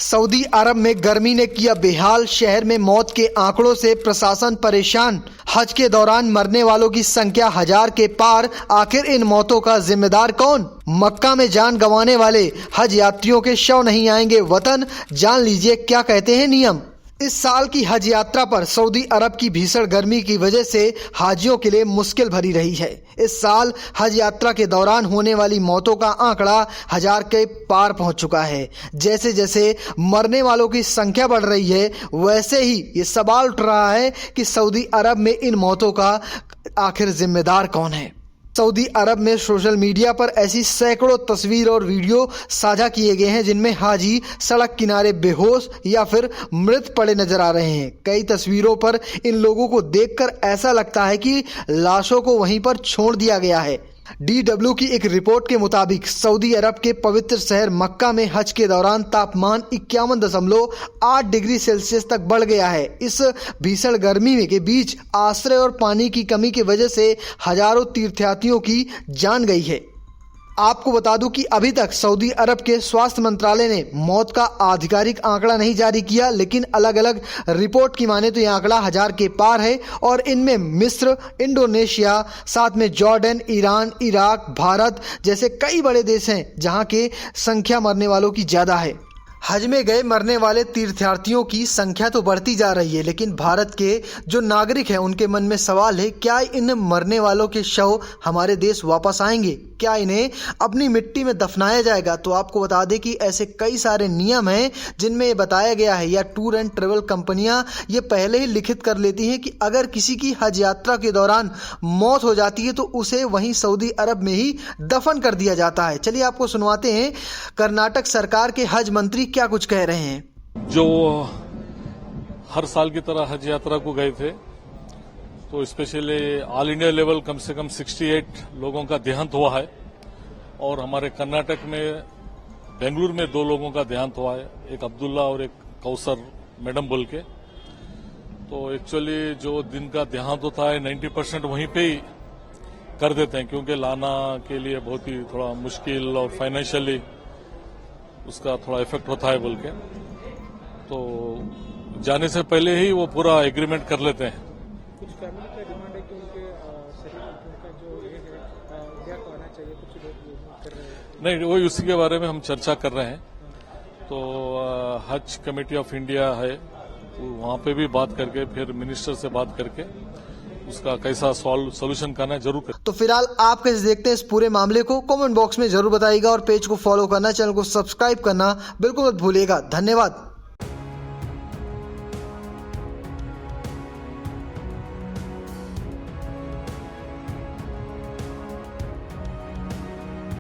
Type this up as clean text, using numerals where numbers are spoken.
Saudi अरब में गर्मी ने किया बेहाल, शहर में मौत के आंकड़ों से प्रशासन परेशान। हज के दौरान मरने वालों की संख्या 1000 के पार। आखिर इन मौतों का जिम्मेदार कौन? मक्का में जान गंवाने वाले हज यात्रियों के शव नहीं आएंगे वतन, जान लीजिए क्या कहते हैं नियम। इस साल की हज यात्रा पर सऊदी अरब की भीषण गर्मी की वजह से हाजियों के लिए मुश्किल भरी रही है। इस साल हज यात्रा के दौरान होने वाली मौतों का आंकड़ा 1000 के पार पहुंच चुका है। जैसे जैसे मरने वालों की संख्या बढ़ रही है, वैसे ही ये सवाल उठ रहा है कि सऊदी अरब में इन मौतों का आखिर जिम्मेदार कौन है। सऊदी अरब में सोशल मीडिया पर ऐसी सैकड़ों तस्वीर और वीडियो साझा किए गए हैं जिनमें हाजी सड़क किनारे बेहोश या फिर मृत पड़े नजर आ रहे हैं। कई तस्वीरों पर इन लोगों को देखकर ऐसा लगता है कि लाशों को वहीं पर छोड़ दिया गया है। DW की एक रिपोर्ट के मुताबिक सऊदी अरब के पवित्र शहर मक्का में हज के दौरान तापमान 51.8 डिग्री सेल्सियस तक बढ़ गया है। इस भीषण गर्मी के बीच आश्रय और पानी की कमी की वजह से हजारों तीर्थयात्रियों की जान गई है। आपको बता दूं कि अभी तक सऊदी अरब के स्वास्थ्य मंत्रालय ने मौत का आधिकारिक आंकड़ा नहीं जारी किया, लेकिन अलग अलग रिपोर्ट की माने तो यह आंकड़ा 1000 के पार है और इनमें मिस्र, इंडोनेशिया, साथ में जॉर्डन, ईरान, इराक, भारत जैसे कई बड़े देश हैं जहां के संख्या मरने वालों की ज्यादा है। हज में गए मरने वाले तीर्थयात्रियों की संख्या तो बढ़ती जा रही है, लेकिन भारत के जो नागरिक हैं उनके मन में सवाल है, क्या इन मरने वालों के शव हमारे देश वापस आएंगे? क्या इन्हें अपनी मिट्टी में दफनाया जाएगा? तो आपको बता दें कि ऐसे कई सारे नियम हैं जिनमें ये बताया गया है, या टूर एंड ट्रेवल कंपनियां ये पहले ही लिखित कर लेती हैं कि अगर किसी की हज यात्रा के दौरान मौत हो जाती है तो उसे वहीं सऊदी अरब में ही दफन कर दिया जाता है। चलिए आपको सुनवाते हैं कर्नाटक सरकार के हज मंत्री क्या कुछ कह रहे हैं। जो हर साल की तरह हज यात्रा को गए थे, तो स्पेशली ऑल इंडिया लेवल कम से कम 68 लोगों का देहांत हुआ है और हमारे कर्नाटक में बेंगलुरु में 2 लोगों का देहांत हुआ है, एक अब्दुल्ला और एक कौसर मैडम बोल के। तो एक्चुअली जो दिन का देहांत होता है 90% वहीं पे ही कर देते हैं, क्योंकि लाना के लिए बहुत ही थोड़ा मुश्किल और फाइनेंशियली उसका थोड़ा इफेक्ट होता है बोल के, तो जाने से पहले ही वो पूरा एग्रीमेंट कर लेते हैं। कुछ फैमिली का डिमांड है कि उनके शरीर उनका जो ये है इंडिया को आना चाहिए, कुछ लोग कर रहे हैं। नहीं, वही उसी के बारे में हम चर्चा कर रहे हैं। तो हज कमेटी ऑफ इंडिया है, वहां पे भी बात करके फिर मिनिस्टर से बात करके उसका कैसा सॉल्यूशन करना है जरूर कर। तो फिलहाल आप कैसे देखते हैं इस पूरे मामले को, कमेंट बॉक्स में जरूर बताइएगा और पेज को फॉलो करना, चैनल को सब्सक्राइब करना बिल्कुल मत भूलिएगा। धन्यवाद।